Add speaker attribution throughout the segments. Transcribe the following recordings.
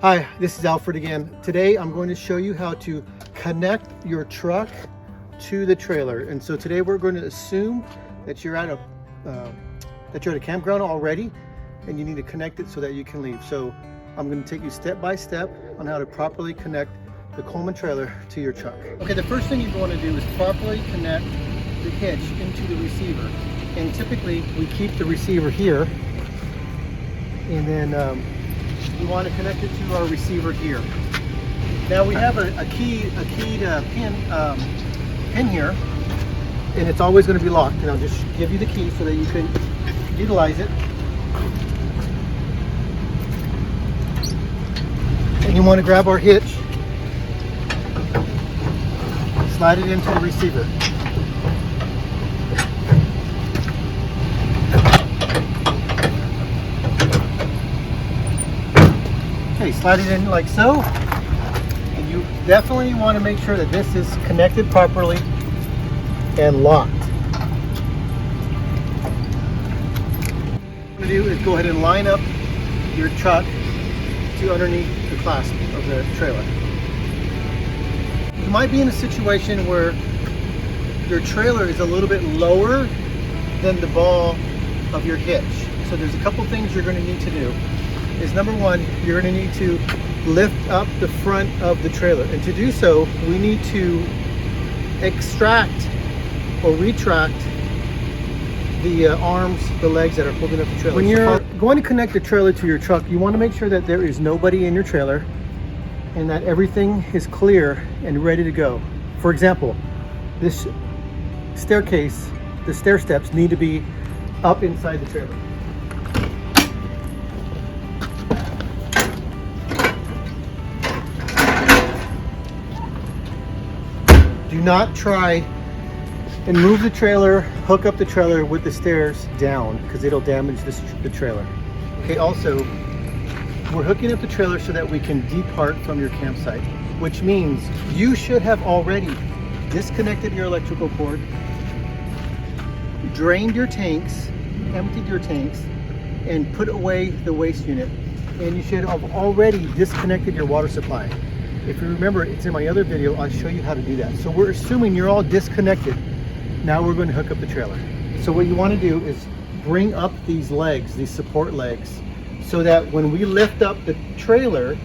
Speaker 1: Hi, this is Alfred again. Today I'm going to show you how to connect your truck to the trailer. And so today we're going to assume that you're at a campground already and you need to connect it so that you can leave. So I'm going to take you step by step on how to properly connect the Coleman trailer to your truck. Okay, the first thing you want to do is properly connect the hitch into the receiver. And typically we keep the receiver here, and then we want to connect it to our receiver here. Now we have a keyed pin here, and it's always going to be locked. And I'll just give you the key so that you can utilize it. And you want to grab our hitch, slide it into the receiver. Okay, slide it in like so, and you definitely want to make sure that this is connected properly and locked. What you want to do is go ahead and line up your truck to underneath the clasp of the trailer. You might be in a situation where your trailer is a little bit lower than the ball of your hitch. So there's a couple things you're going to need to do. Is number one, you're going to need to lift up the front of the trailer, and to do so we need to extract or retract the arms, the legs that are holding up the trailer. When you're going to connect the trailer to your truck, you want to make sure that there is nobody in your trailer and that everything is clear and ready to go. For example, this staircase, the stair steps need to be up inside the trailer. Do not try and move the trailer, hook up the trailer with the stairs down, because it'll damage the trailer. Okay, also, we're hooking up the trailer so that we can depart from your campsite, which means you should have already disconnected your electrical cord, drained your tanks, emptied your tanks, and put away the waste unit. And you should have already disconnected your water supply. If you remember, it's in my other video, I'll show you how to do that. So we're assuming you're all disconnected. Now we're going to hook up the trailer. So what you want to do is bring up these legs, these support legs, so that when we lift up the trailer,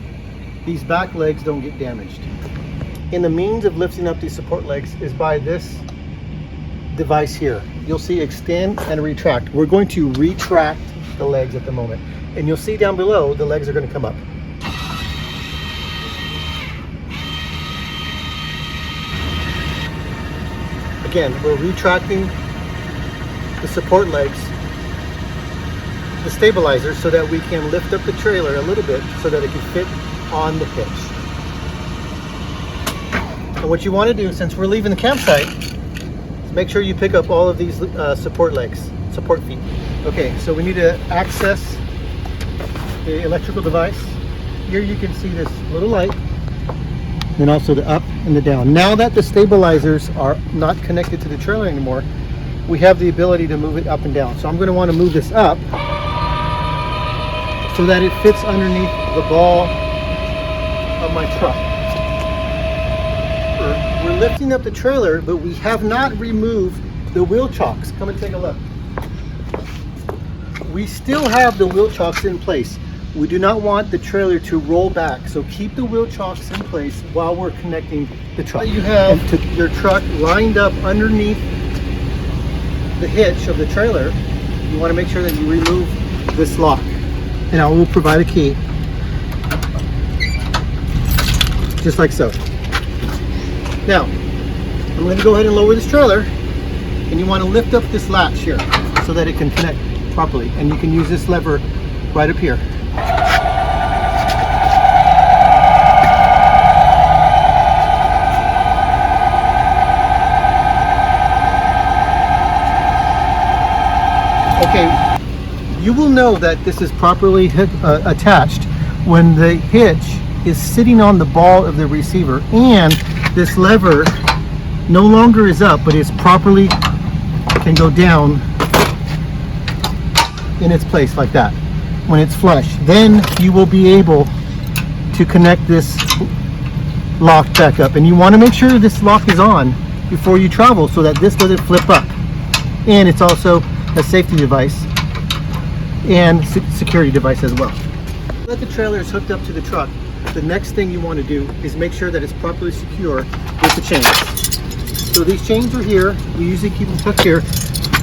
Speaker 1: these back legs don't get damaged. And the means of lifting up these support legs is by this device here. You'll see extend and retract. We're going to retract the legs at the moment. And you'll see down below, the legs are going to come up. Again, we're retracting the support legs, the stabilizers, so that we can lift up the trailer a little bit so that it can fit on the hitch. And what you want to do, since we're leaving the campsite, is make sure you pick up all of these support legs, support feet. Okay, so we need to access the electrical device. Here you can see this little light, and also the up and the down. Now that the stabilizers are not connected to the trailer anymore, we have the ability to move it up and down. So I'm going to want to move this up so that it fits underneath the ball of my truck. We're lifting up the trailer, but we have not removed the wheel chocks. Come and take a look. We still have the wheel chocks in place. We do not want the trailer to roll back, so keep the wheel chocks in place while we're connecting the truck. You have your truck lined up underneath the hitch of the trailer. You want to make sure that you remove this lock, and I will provide a key, just like so. Now, I'm going to go ahead and lower this trailer, and you want to lift up this latch here so that it can connect properly, and you can use this lever right up here. Okay, you will know that this is properly attached when the hitch is sitting on the ball of the receiver and this lever no longer is up, but is properly can go down in its place like that when it's flush. Then you will be able to connect this lock back up, and you want to make sure this lock is on before you travel so that this doesn't flip up. And it's also a safety device and security device as well. Let the trailer is hooked up to the truck. The next thing you want to do is make sure that it's properly secure with the chains. So these chains are here. We usually keep them tucked here.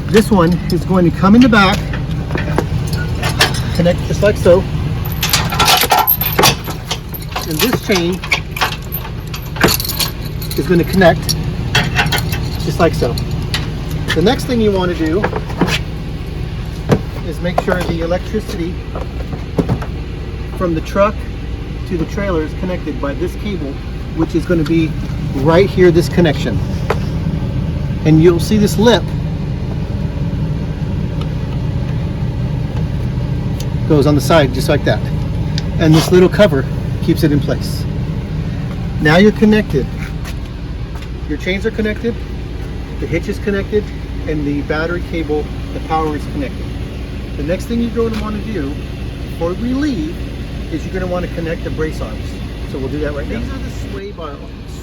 Speaker 1: This one is going to come in the back, connect just like so. And this chain is going to connect just like so. The next thing you want to do is make sure the electricity from the truck to the trailer is connected by this cable, which is going to be right here, this connection. And you'll see this lip goes on the side just like that. And this little cover keeps it in place. Now you're connected. Your chains are connected, the hitch is connected, and the battery cable, the power is connected. The next thing you're going to want to do before we leave is you're going to want to connect the brace arms. So we'll do that right now. These are the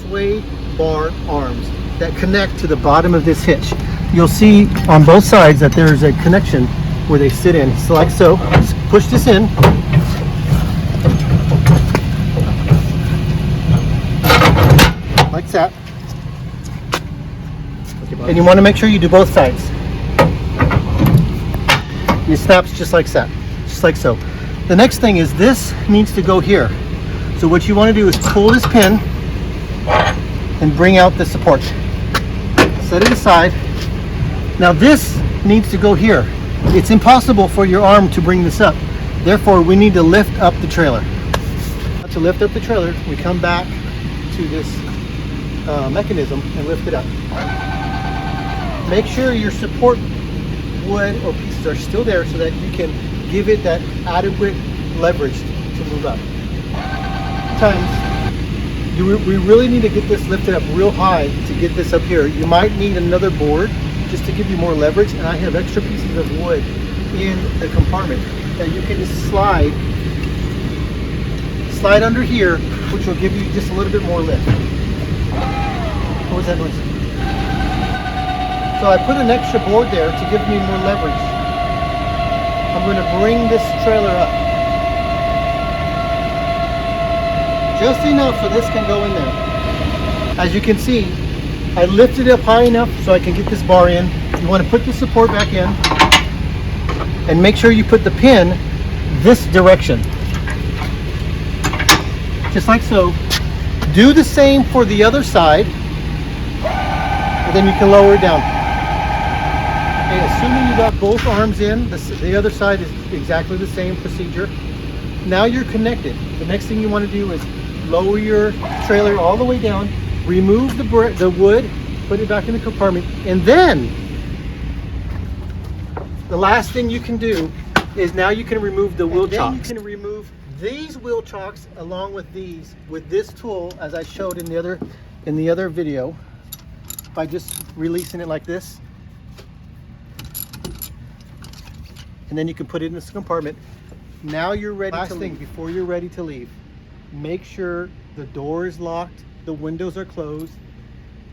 Speaker 1: sway bar arms that connect to the bottom of this hitch. You'll see on both sides that there's a connection where they sit in. So like so, just push this in. Like that. And you want to make sure you do both sides. And it snaps just like that, just like so. The next thing is this needs to go here. So what you want to do is pull this pin and bring out the support. Set it aside. Now this needs to go here. It's impossible for your arm to bring this up. Therefore, we need to lift up the trailer. To lift up the trailer, we come back to this mechanism and lift it up. Make sure your support wood or pieces are still there so that you can give it that adequate leverage to move up. Sometimes we really need to get this lifted up real high to get this up here. You might need another board just to give you more leverage, and I have extra pieces of wood in the compartment that you can just slide under here, which will give you just a little bit more lift. What was that noise? So I put an extra board there to give me more leverage. I'm going to bring this trailer up just enough so this can go in there. As you can see, I lifted it up high enough so I can get this bar in. You want to put the support back in and make sure you put the pin this direction, just like so. Do the same for the other side, and then you can lower it down. Okay, assuming you got both arms in, the other side is exactly the same procedure. Now you're connected. The next thing you want to do is lower your trailer all the way down, remove the wood, put it back in the compartment, and then the last thing you can do is now you can remove the wheel chocks. You can remove these wheel chocks along with these with this tool, as I showed in the other video, by just releasing it like this. And then you can put it in this compartment. Now you're ready to leave. Before you're ready to leave, make sure the door is locked, the windows are closed,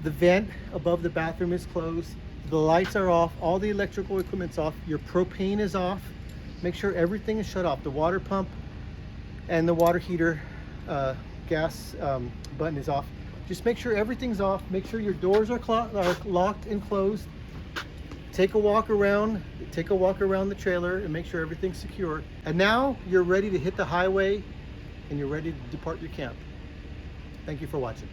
Speaker 1: the vent above the bathroom is closed, the lights are off, all the electrical equipment's off, your propane is off. Make sure everything is shut off. The water pump and the water heater gas button is off. Just make sure everything's off. Make sure your doors are locked and closed. Take a walk around the trailer and make sure everything's secure. And now you're ready to hit the highway and you're ready to depart your camp. Thank you for watching.